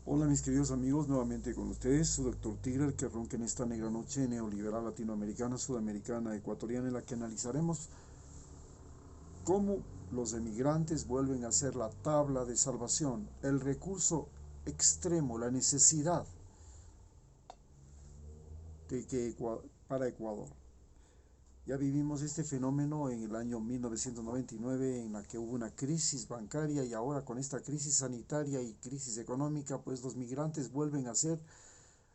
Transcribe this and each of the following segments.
Hola mis queridos amigos, nuevamente con ustedes, su doctor Tigrer que ronca en esta negra noche neoliberal latinoamericana, sudamericana, ecuatoriana, en la que analizaremos cómo los emigrantes vuelven a ser la tabla de salvación, el recurso extremo, la necesidad para Ecuador. Ya vivimos este fenómeno en el año 1999 en la que hubo una crisis bancaria y ahora con esta crisis sanitaria y crisis económica, pues los migrantes vuelven a ser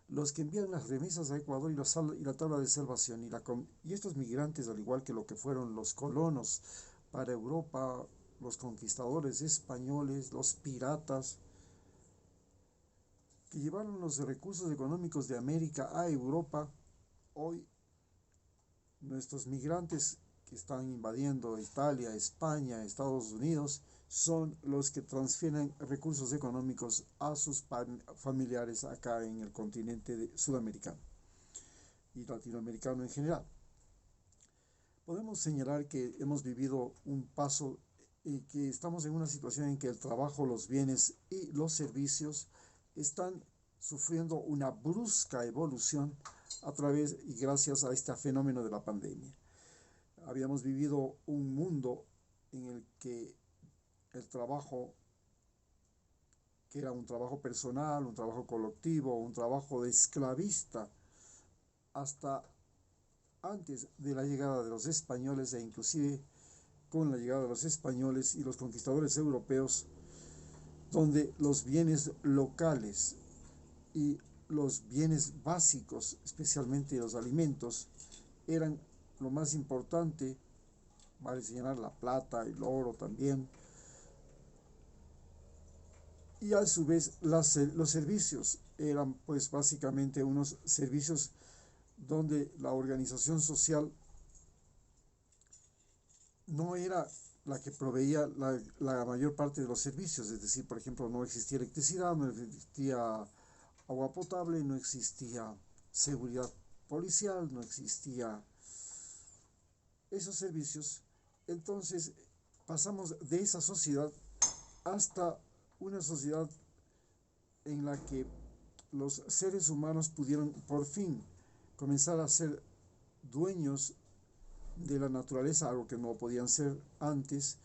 los que envían las remesas a Ecuador y la tabla de salvación. Y estos migrantes, al igual que lo que fueron los colonos para Europa, los conquistadores españoles, los piratas, que llevaron los recursos económicos de América a Europa, hoy nuestros migrantes que están invadiendo Italia, España, Estados Unidos, son los que transfieren recursos económicos a sus familiares acá en el continente sudamericano y latinoamericano en general. Podemos señalar que hemos vivido un paso y que estamos en una situación en que el trabajo, los bienes y los servicios están sufriendo una brusca evolución a través y gracias a este fenómeno de la pandemia. Habíamos vivido un mundo en el que el trabajo, que era un trabajo personal, un trabajo colectivo, un trabajo de esclavista, hasta antes de la llegada de los españoles e inclusive con la llegada de los españoles y los conquistadores europeos, donde los bienes locales y los bienes básicos, especialmente los alimentos, eran lo más importante, vale señalar la plata, el oro también, y a su vez los servicios eran pues básicamente unos servicios donde la organización social no era la que proveía la mayor parte de los servicios, es decir, por ejemplo, no existía electricidad, no existía agua potable, no existía seguridad policial, no existía esos servicios. Entonces pasamos de esa sociedad hasta una sociedad en la que los seres humanos pudieron por fin comenzar a ser dueños de la naturaleza, algo que no podían ser antes,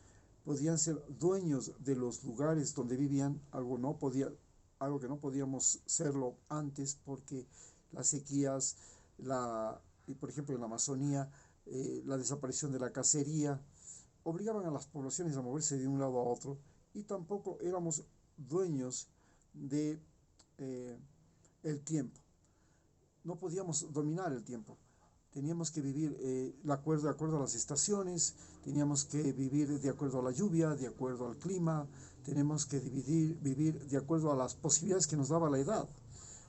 podían ser dueños de los lugares donde vivían, algo que no podíamos serlo antes porque las sequías, y por ejemplo en la Amazonía, la desaparición de la cacería, obligaban a las poblaciones a moverse de un lado a otro y tampoco éramos dueños de eh, el tiempo. No podíamos dominar el tiempo. Teníamos que vivir de acuerdo a las estaciones, teníamos que vivir de acuerdo a la lluvia, de acuerdo al clima, tenemos que vivir de acuerdo a las posibilidades que nos daba la edad.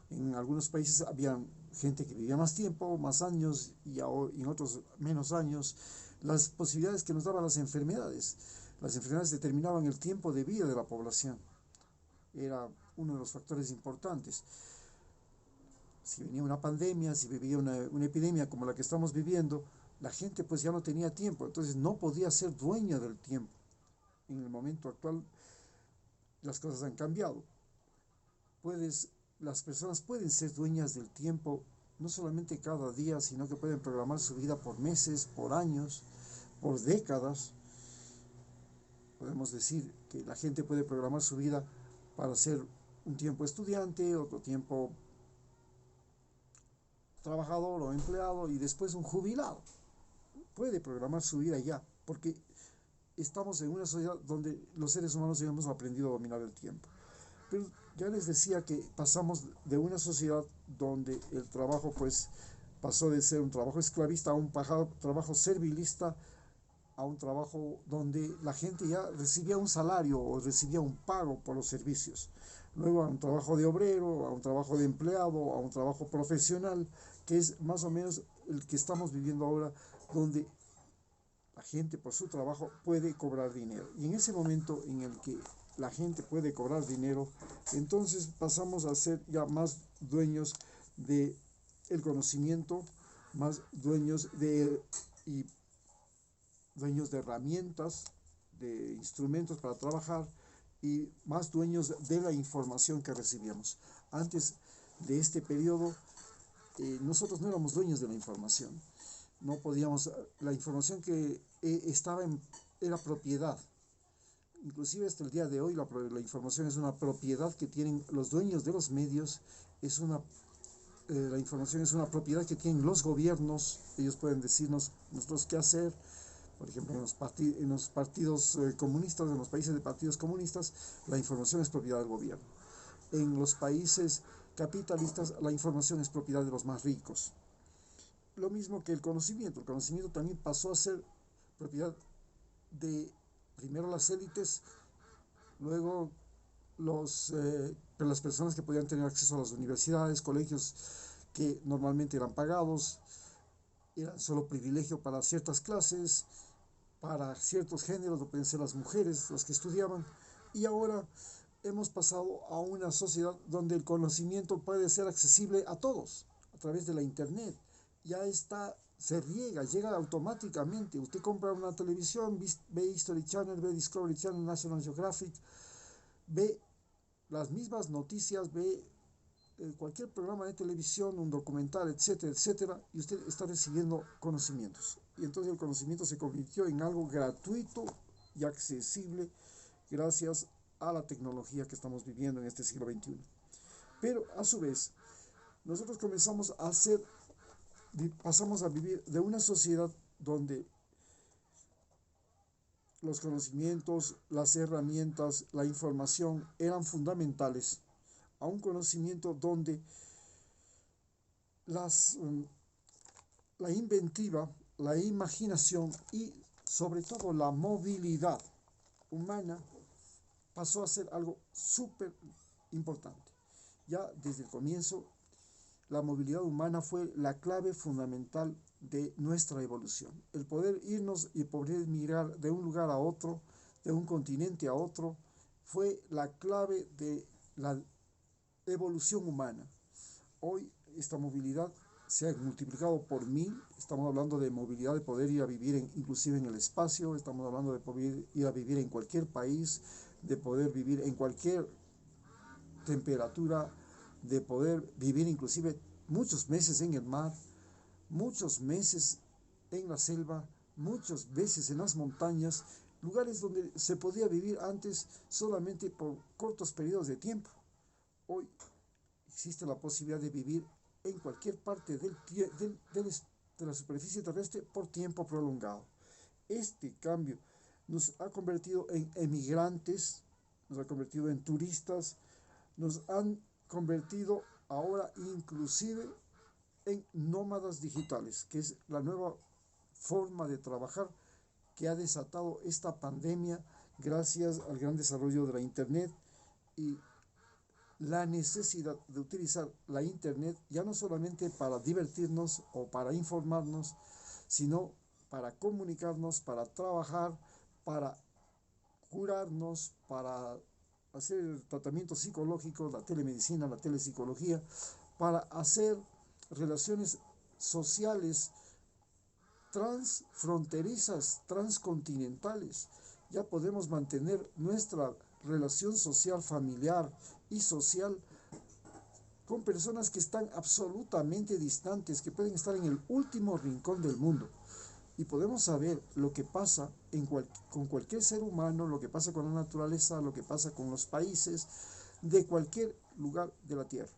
En algunos países había gente que vivía más tiempo, más años, y en otros menos años. Las posibilidades que nos daban las enfermedades. Las enfermedades determinaban el tiempo de vida de la población. Era uno de los factores importantes. Si venía una pandemia, si vivía una epidemia como la que estamos viviendo, la gente pues ya no tenía tiempo, entonces no podía ser dueña del tiempo. En el momento actual las cosas han cambiado. Puedes, las personas pueden ser dueñas del tiempo, no solamente cada día, sino que pueden programar su vida por meses, por años, por décadas. Podemos decir que la gente puede programar su vida para ser un tiempo estudiante, otro tiempo trabajador o empleado y después un jubilado. Puede programar su vida ya, porque estamos en una sociedad donde los seres humanos ya hemos aprendido a dominar el tiempo. Pero ya les decía que pasamos de una sociedad donde el trabajo pues pasó de ser un trabajo esclavista a un trabajo servilista, a un trabajo donde la gente ya recibía un salario o recibía un pago por los servicios. Luego a un trabajo de obrero, a un trabajo de empleado, a un trabajo profesional, que es más o menos el que estamos viviendo ahora, donde la gente por su trabajo puede cobrar dinero. Y en ese momento en el que la gente puede cobrar dinero, entonces pasamos a ser ya más dueños de el conocimiento, más y dueños de herramientas, de instrumentos para trabajar y más dueños de la información que recibíamos. Antes de este periodo, nosotros no éramos dueños de la información. No podíamos, la información que era propiedad. Inclusive hasta el día de hoy la información es una propiedad que tienen los dueños de los medios, la información es una propiedad que tienen los gobiernos. Ellos pueden decirnos nosotros qué hacer. Por ejemplo, en los partidos comunistas, en los países de partidos comunistas, la información es propiedad del gobierno. En los países capitalistas, la información es propiedad de los más ricos. Lo mismo que el conocimiento también pasó a ser propiedad de primero las élites, luego las personas que podían tener acceso a las universidades, colegios que normalmente eran pagados, eran solo privilegio para ciertas clases, para ciertos géneros, no pueden ser las mujeres las que estudiaban, y ahora hemos pasado a una sociedad donde el conocimiento puede ser accesible a todos a través de la internet. Ya está, llega automáticamente. Usted compra una televisión, ve History Channel, ve Discovery Channel, National Geographic, ve las mismas noticias, ve cualquier programa de televisión, un documental, etcétera, etcétera, y usted está recibiendo conocimientos. Y entonces el conocimiento se convirtió en algo gratuito y accesible gracias a la tecnología que estamos viviendo en este siglo XXI. Pero a su vez, nosotros pasamos a vivir de una sociedad donde los conocimientos, las herramientas, la información eran fundamentales, a un conocimiento donde la inventiva, la imaginación y sobre todo la movilidad humana pasó a ser algo súper importante. Ya desde el comienzo, la movilidad humana fue la clave fundamental de nuestra evolución. El poder irnos y poder migrar de un lugar a otro, de un continente a otro, fue la clave de la evolución humana. Hoy esta movilidad se ha multiplicado por 1000. Estamos hablando de movilidad, de poder ir a vivir inclusive en el espacio. Estamos hablando de poder ir a vivir en cualquier país, de poder vivir en cualquier temperatura, de poder vivir inclusive muchos meses en el mar, muchos meses en la selva, muchas veces en las montañas, lugares donde se podía vivir antes solamente por cortos periodos de tiempo. Hoy existe la posibilidad de vivir en cualquier parte de la superficie terrestre por tiempo prolongado. Este cambio nos ha convertido en emigrantes, nos ha convertido en turistas, nos han convertido ahora inclusive en nómadas digitales, que es la nueva forma de trabajar que ha desatado esta pandemia gracias al gran desarrollo de la Internet y la necesidad de utilizar la Internet ya no solamente para divertirnos o para informarnos, sino para comunicarnos, para trabajar, para curarnos, para hacer tratamientos psicológicos, la telemedicina, la telepsicología, para hacer relaciones sociales transfronterizas, transcontinentales. Ya podemos mantener nuestra relación social, familiar y social con personas que están absolutamente distantes, que pueden estar en el último rincón del mundo. Y podemos saber lo que pasa con cualquier ser humano, lo que pasa con la naturaleza, lo que pasa con los países de cualquier lugar de la Tierra.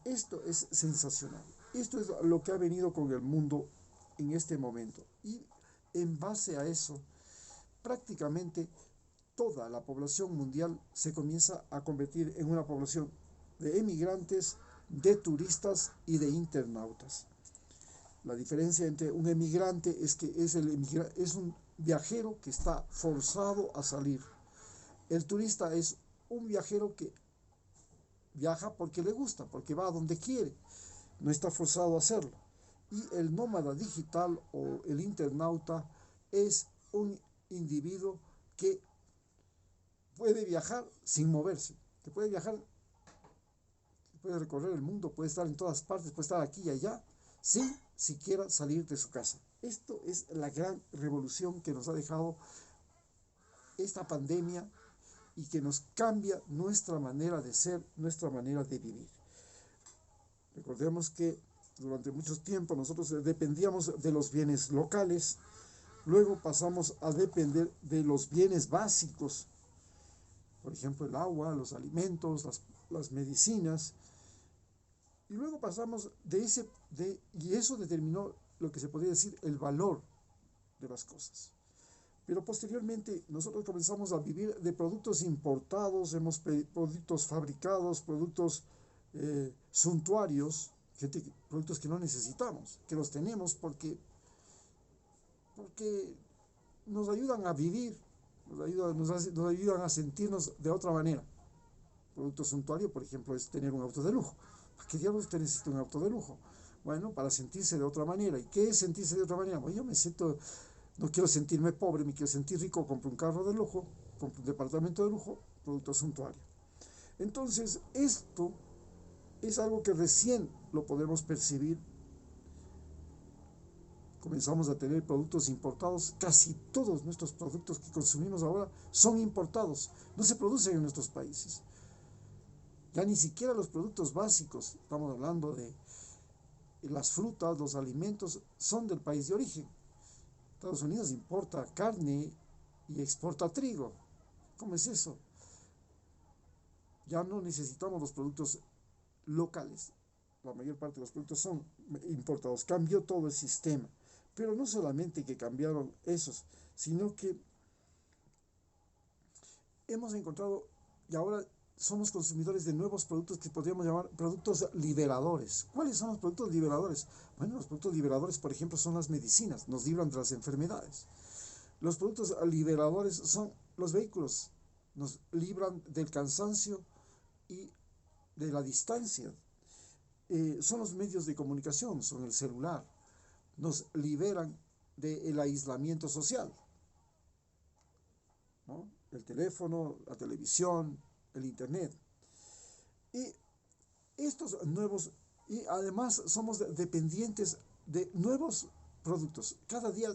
Esto es sensacional. Esto es lo que ha venido con el mundo en este momento. Y en base a eso, prácticamente toda la población mundial se comienza a convertir en una población de emigrantes, de turistas y de internautas. La diferencia entre un emigrante es que es un viajero que está forzado a salir. El turista es un viajero que viaja porque le gusta, porque va a donde quiere, no está forzado a hacerlo. Y el nómada digital o el internauta es un individuo que puede viajar sin moverse, que puede viajar, que puede recorrer el mundo, puede estar en todas partes, puede estar aquí y allá, sin siquiera salir de su casa. Esto es la gran revolución que nos ha dejado esta pandemia y que nos cambia nuestra manera de ser, nuestra manera de vivir. Recordemos que durante mucho tiempo nosotros dependíamos de los bienes locales, luego pasamos a depender de los bienes básicos, por ejemplo el agua, los alimentos, las medicinas, y luego pasamos y eso determinó lo que se podría decir el valor de las cosas. Pero posteriormente nosotros comenzamos a vivir de productos importados, productos fabricados, productos suntuarios, productos que no necesitamos, que los tenemos porque nos ayudan a vivir, nos ayudan a sentirnos de otra manera. Producto suntuario, por ejemplo, es tener un auto de lujo. ¿Para qué diablos usted necesita un auto de lujo? Bueno, para sentirse de otra manera. ¿Y qué es sentirse de otra manera? Bueno, no quiero sentirme pobre, me quiero sentir rico, compro un carro de lujo, compro un departamento de lujo, producto suntuario. Entonces, esto es algo que recién lo podemos percibir. Comenzamos a tener productos importados. Casi todos nuestros productos que consumimos ahora son importados, no se producen en nuestros países. Ya ni siquiera los productos básicos, estamos hablando de las frutas, los alimentos, son del país de origen. Estados Unidos importa carne y exporta trigo. ¿Cómo es eso? Ya no necesitamos los productos locales. La mayor parte de los productos son importados. Cambió todo el sistema. Pero no solamente que cambiaron esos, sino que hemos encontrado, y ahora somos consumidores de nuevos productos que podríamos llamar productos liberadores. ¿Cuáles son los productos liberadores? Bueno, los productos liberadores, por ejemplo, son las medicinas, nos libran de las enfermedades. Los productos liberadores son los vehículos, nos libran del cansancio y de la distancia. Son los medios de comunicación, son el celular, nos liberan del aislamiento social, ¿no? El teléfono, la televisión, el internet. Y estos nuevos, y además somos dependientes de nuevos productos. Cada día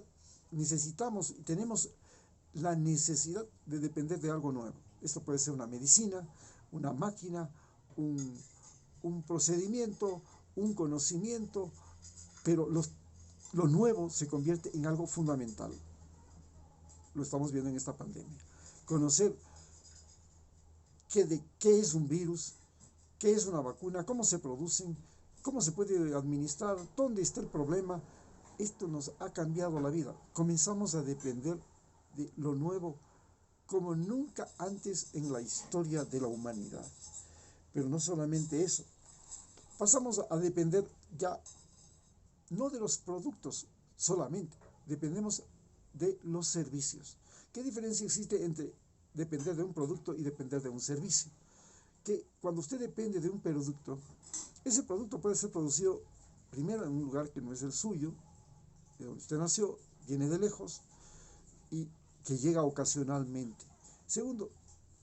necesitamos y tenemos la necesidad de depender de algo nuevo. Esto puede ser una medicina, una máquina, un procedimiento, un conocimiento, pero lo nuevo se convierte en algo fundamental. Lo estamos viendo en esta pandemia. Conocer qué es un virus, qué es una vacuna, cómo se producen, cómo se puede administrar, dónde está el problema. Esto nos ha cambiado la vida. Comenzamos a depender de lo nuevo como nunca antes en la historia de la humanidad. Pero no solamente eso. Pasamos a depender ya no de los productos solamente, dependemos de los servicios. ¿Qué diferencia existe entre depender de un producto y depender de un servicio? Que cuando usted depende de un producto, ese producto puede ser producido primero en un lugar que no es el suyo, de donde usted nació, viene de lejos y que llega ocasionalmente. Segundo,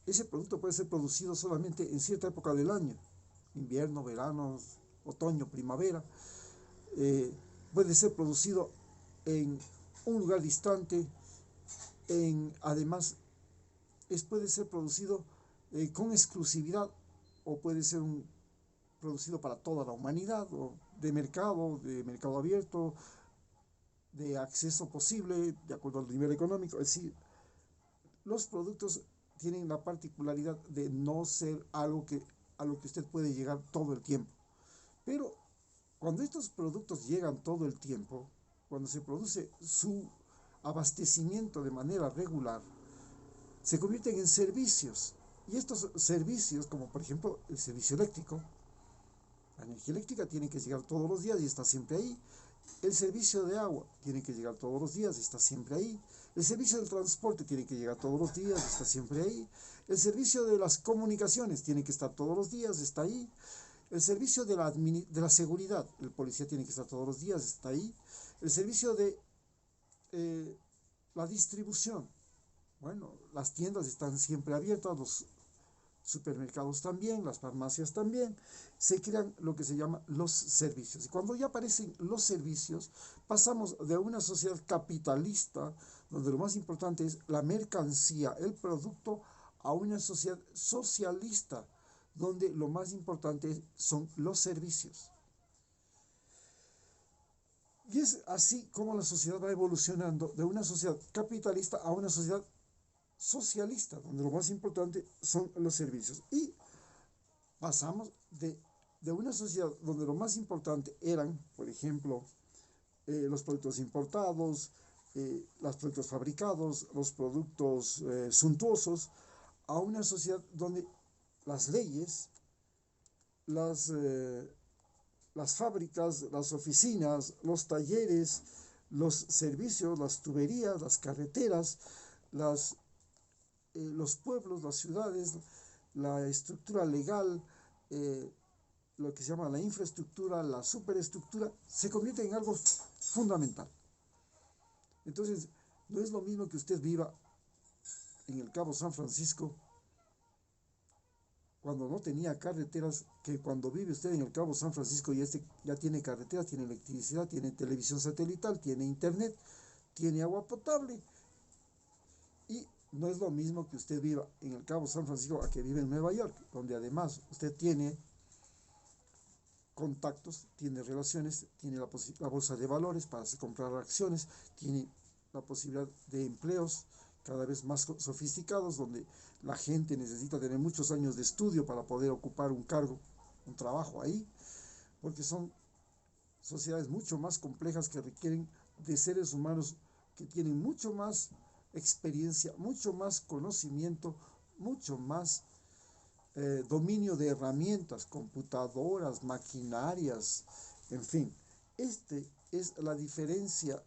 ese producto puede ser producido solamente en cierta época del año, invierno, verano, otoño, primavera. Puede ser producido en un lugar distante, además puede ser producido con exclusividad o puede ser producido para toda la humanidad, o de mercado abierto, de acceso posible, de acuerdo al nivel económico. Es decir, los productos tienen la particularidad de no ser a lo que usted puede llegar todo el tiempo. Pero cuando estos productos llegan todo el tiempo, cuando se produce su abastecimiento de manera regular, se convierten en servicios. Y estos servicios, como por ejemplo el servicio eléctrico, la energía eléctrica tiene que llegar todos los días y está siempre ahí. El servicio de agua tiene que llegar todos los días y está siempre ahí. El servicio del transporte tiene que llegar todos los días y está siempre ahí. El servicio de las comunicaciones tiene que estar todos los días, está ahí. El servicio de la seguridad, el policía tiene que estar todos los días, está ahí. El servicio de la distribución, bueno, las tiendas están siempre abiertas, los supermercados también, las farmacias también. Se crean lo que se llama los servicios. Y cuando ya aparecen los servicios, pasamos de una sociedad capitalista, donde lo más importante es la mercancía, el producto, a una sociedad socialista, donde lo más importante son los servicios. Y es así como la sociedad va evolucionando de una sociedad capitalista a una sociedad socialista, donde lo más importante son los servicios. Y pasamos de una sociedad donde lo más importante eran, por ejemplo, los productos importados, los productos fabricados, los productos suntuosos, a una sociedad donde las leyes, las, eh, las fábricas, las oficinas, los talleres, los servicios, las tuberías, las carreteras, las, los pueblos, las ciudades, la estructura legal, eh, lo que se llama la infraestructura, la superestructura, se convierte en algo fundamental. Entonces, no es lo mismo que usted viva en el Cabo San Francisco cuando no tenía carreteras, que cuando vive usted en el Cabo San Francisco y ya tiene carreteras, tiene electricidad, tiene televisión satelital, tiene internet, tiene agua potable. Y no es lo mismo que usted viva en el Cabo San Francisco a que vive en Nueva York, donde además usted tiene contactos, tiene relaciones, tiene la bolsa de valores para comprar acciones, tiene la posibilidad de empleos cada vez más sofisticados, donde la gente necesita tener muchos años de estudio para poder ocupar un cargo, un trabajo ahí, porque son sociedades mucho más complejas que requieren de seres humanos que tienen mucho más experiencia, mucho más conocimiento, mucho más dominio de herramientas, computadoras, maquinarias, en fin. Esta es la diferencia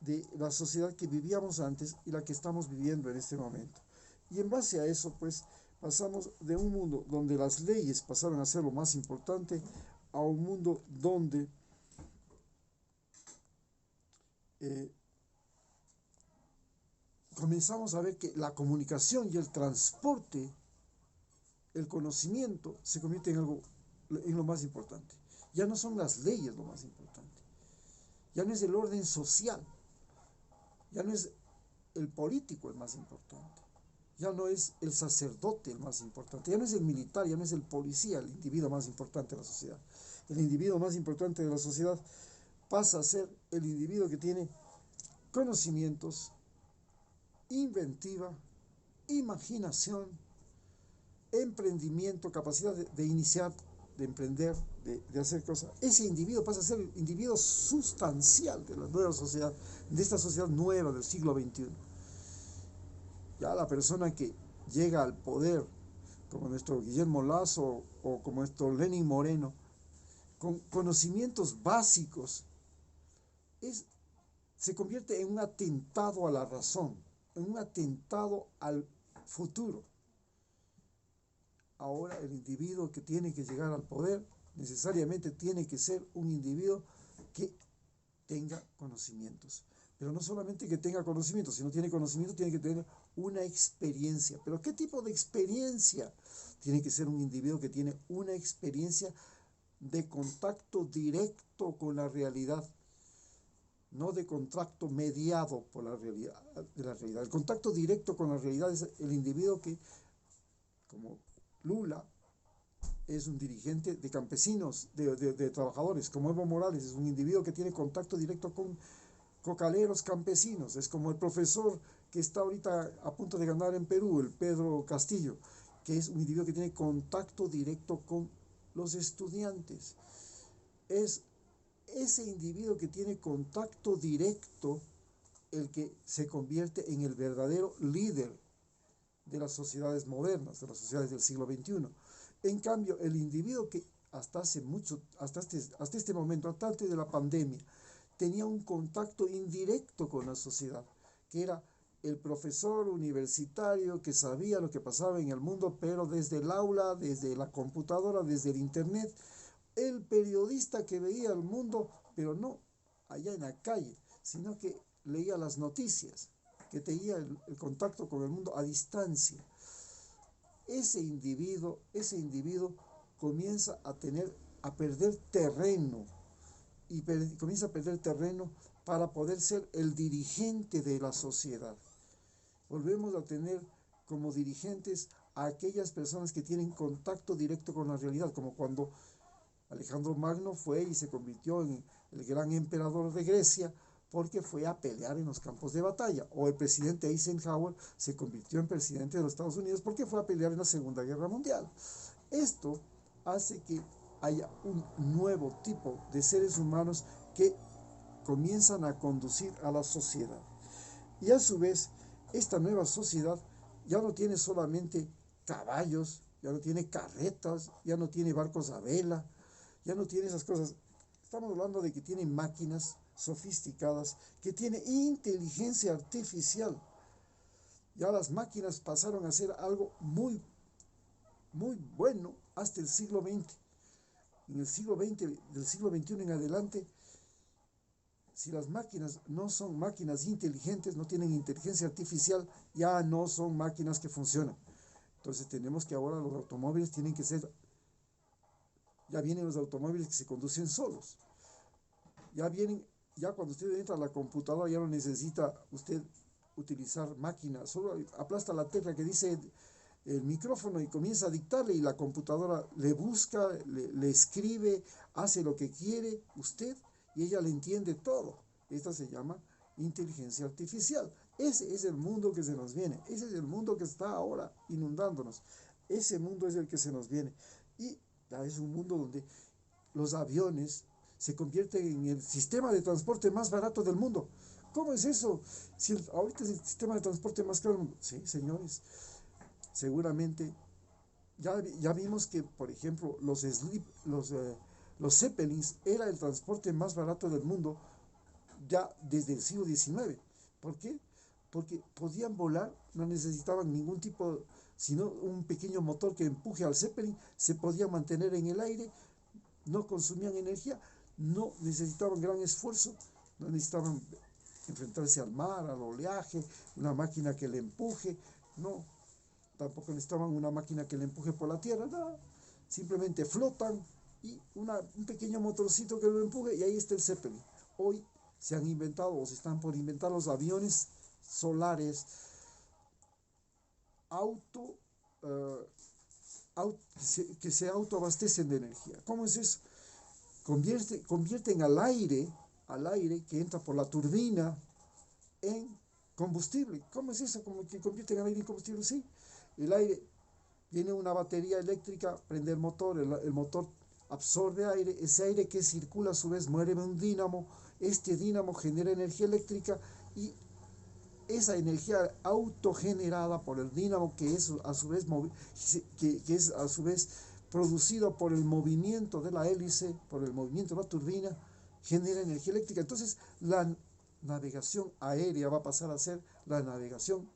de la sociedad que vivíamos antes y la que estamos viviendo en este momento. Y en base a eso, pues, pasamos de un mundo donde las leyes pasaron a ser lo más importante a un mundo donde comenzamos a ver que la comunicación y el transporte, el conocimiento, se convierte en lo más importante. Ya no son las leyes lo más importante. Ya no es el orden social. Ya no es el político el más importante. Ya no es el sacerdote el más importante. Ya no es el militar, ya no es el policía el individuo más importante de la sociedad. El individuo más importante de la sociedad pasa a ser el individuo que tiene conocimientos, inventiva, imaginación, emprendimiento, capacidad de iniciar, de emprender, de hacer cosas. Ese individuo pasa a ser el individuo sustancial de la nueva sociedad, de esta sociedad nueva del siglo XXI. Ya la persona que llega al poder, como nuestro Guillermo Lazo o como nuestro Lenín Moreno, con conocimientos básicos, se convierte en un atentado a la razón, en un atentado al futuro. Ahora el individuo que tiene que llegar al poder necesariamente tiene que ser un individuo que tenga conocimientos. Pero no solamente que tenga conocimientos, si no tiene conocimiento tiene que tener una experiencia. ¿Pero qué tipo de experiencia? Tiene que ser un individuo que tiene una experiencia de contacto directo con la realidad, no de contacto mediado por la realidad, de la realidad. El contacto directo con la realidad es el individuo que, como Lula, es un dirigente de campesinos, de trabajadores, como Evo Morales, es un individuo que tiene contacto directo con cocaleros campesinos, es como el profesor que está ahorita a punto de ganar en Perú, el Pedro Castillo, que es un individuo que tiene contacto directo con los estudiantes. Es ese individuo que tiene contacto directo el que se convierte en el verdadero líder de las sociedades modernas, de las sociedades del siglo XXI. En cambio, el individuo que hasta este momento, hasta antes de la pandemia, tenía un contacto indirecto con la sociedad, que era el profesor universitario que sabía lo que pasaba en el mundo, pero desde el aula, desde la computadora, desde el internet, el periodista que veía el mundo, pero no allá en la calle, sino que leía las noticias, que tenía el contacto con el mundo a distancia. Ese individuo comienza a perder terreno, y comienza a perder terreno para poder ser el dirigente de la sociedad. Volvemos a tener como dirigentes a aquellas personas que tienen contacto directo con la realidad, como cuando Alejandro Magno fue y se convirtió en el gran emperador de Grecia porque fue a pelear en los campos de batalla. O el presidente Eisenhower se convirtió en presidente de los Estados Unidos porque fue a pelear en la Segunda Guerra Mundial. Esto hace que haya un nuevo tipo de seres humanos que comienzan a conducir a la sociedad. Y a su vez, esta nueva sociedad ya no tiene solamente caballos, ya no tiene carretas, ya no tiene barcos a vela, ya no tiene esas cosas. Estamos hablando de que tiene máquinas sofisticadas, que tiene inteligencia artificial. Ya las máquinas pasaron a ser algo muy, muy bueno hasta el siglo XX. En el siglo XX, del siglo XXI en adelante, si las máquinas no son máquinas inteligentes, no tienen inteligencia artificial, ya no son máquinas que funcionan. Entonces tenemos que ahora los automóviles tienen que ser, ya vienen los automóviles que se conducen solos. Ya vienen, ya cuando usted entra a la computadora ya no necesita usted utilizar máquinas, solo aplasta la tecla que dice el micrófono y comienza a dictarle y la computadora le busca, le escribe, hace lo que quiere usted y ella le entiende todo. Esta se llama inteligencia artificial. Ese es el mundo que se nos viene. Ese es el mundo que está ahora inundándonos. Ese mundo es el que se nos viene. Y ya es un mundo donde los aviones se convierten en el sistema de transporte más barato del mundo. ¿Cómo es eso? Si ahorita es el sistema de transporte más caro del mundo. Sí, señores. Seguramente ya vimos que, por ejemplo, los Zeppelins era el transporte más barato del mundo ya desde el siglo XIX. ¿Por qué? Porque podían volar, no necesitaban ningún tipo, sino un pequeño motor que empuje al Zeppelin, se podía mantener en el aire, no consumían energía, no necesitaban gran esfuerzo, no necesitaban enfrentarse al mar, al oleaje, una máquina que le empuje, no, tampoco necesitaban una máquina que le empuje por la tierra, nada, simplemente flotan y un pequeño motorcito que lo empuje y ahí está el Zeppelin. Hoy se han inventado o se están por inventar los aviones solares uh, que se autoabastecen de energía. ¿Cómo es eso? Convierten al aire que entra por la turbina en combustible. ¿Cómo es eso? ¿Cómo que convierten al aire en combustible? Sí, el aire tiene una batería eléctrica, prende el motor, el motor absorbe aire, ese aire que circula a su vez mueve un dínamo, este dínamo genera energía eléctrica y esa energía autogenerada por el dínamo que es a su vez que es a su vez producido por el movimiento de la hélice, por el movimiento de la turbina, genera energía eléctrica. Entonces la navegación aérea va a pasar a ser la navegación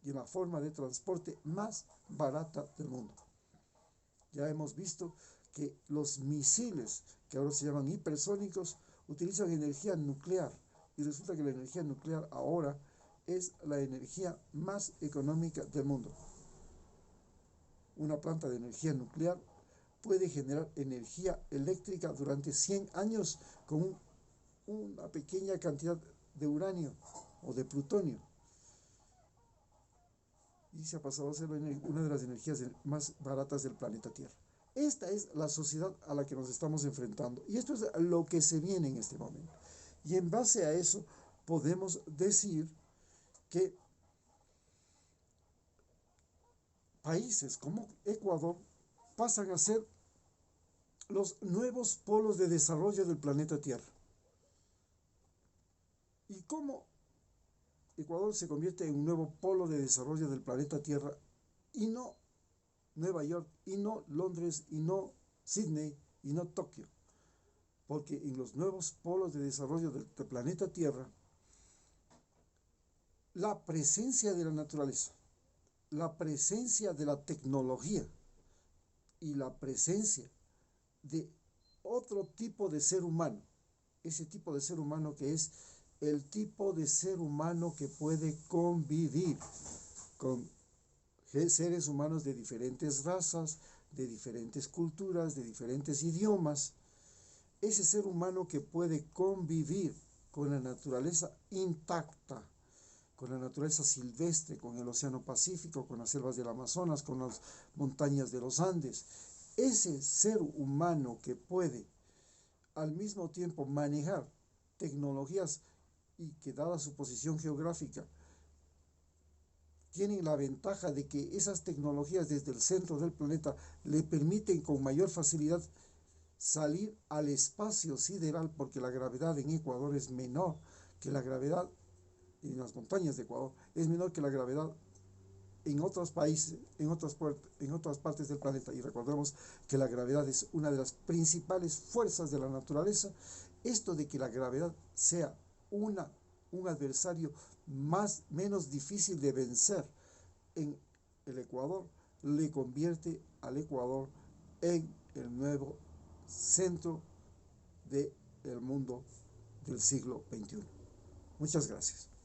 y la forma de transporte más barata del mundo. Ya hemos visto que los misiles, que ahora se llaman hipersónicos, utilizan energía nuclear y resulta que la energía nuclear ahora es la energía más económica del mundo. Una planta de energía nuclear puede generar energía eléctrica durante 100 años con una pequeña cantidad de uranio o de plutonio. Y se ha pasado a ser una de las energías más baratas del planeta Tierra. Esta es la sociedad a la que nos estamos enfrentando. Y esto es lo que se viene en este momento. Y en base a eso podemos decir que países como Ecuador pasan a ser los nuevos polos de desarrollo del planeta Tierra. ¿Y cómo Ecuador se convierte en un nuevo polo de desarrollo del planeta Tierra y no Nueva York, y no Londres, y no Sydney, y no Tokio? Porque en los nuevos polos de desarrollo del planeta Tierra, la presencia de la naturaleza, la presencia de la tecnología y la presencia de otro tipo de ser humano, ese tipo de ser humano que es el tipo de ser humano que puede convivir con seres humanos de diferentes razas, de diferentes culturas, de diferentes idiomas, ese ser humano que puede convivir con la naturaleza intacta con la naturaleza silvestre, con el océano Pacífico, con las selvas del Amazonas, con las montañas de los Andes. Ese ser humano que puede al mismo tiempo manejar tecnologías y que dada su posición geográfica tienen la ventaja de que esas tecnologías desde el centro del planeta le permiten con mayor facilidad salir al espacio sideral, porque la gravedad en Ecuador es menor que la gravedad en las montañas de Ecuador, es menor que la gravedad en otros países, en otras partes del planeta. Y recordemos que la gravedad es una de las principales fuerzas de la naturaleza. Esto de que la gravedad sea un adversario menos difícil de vencer en el Ecuador, le convierte al Ecuador en el nuevo centro del mundo del siglo XXI. Muchas gracias.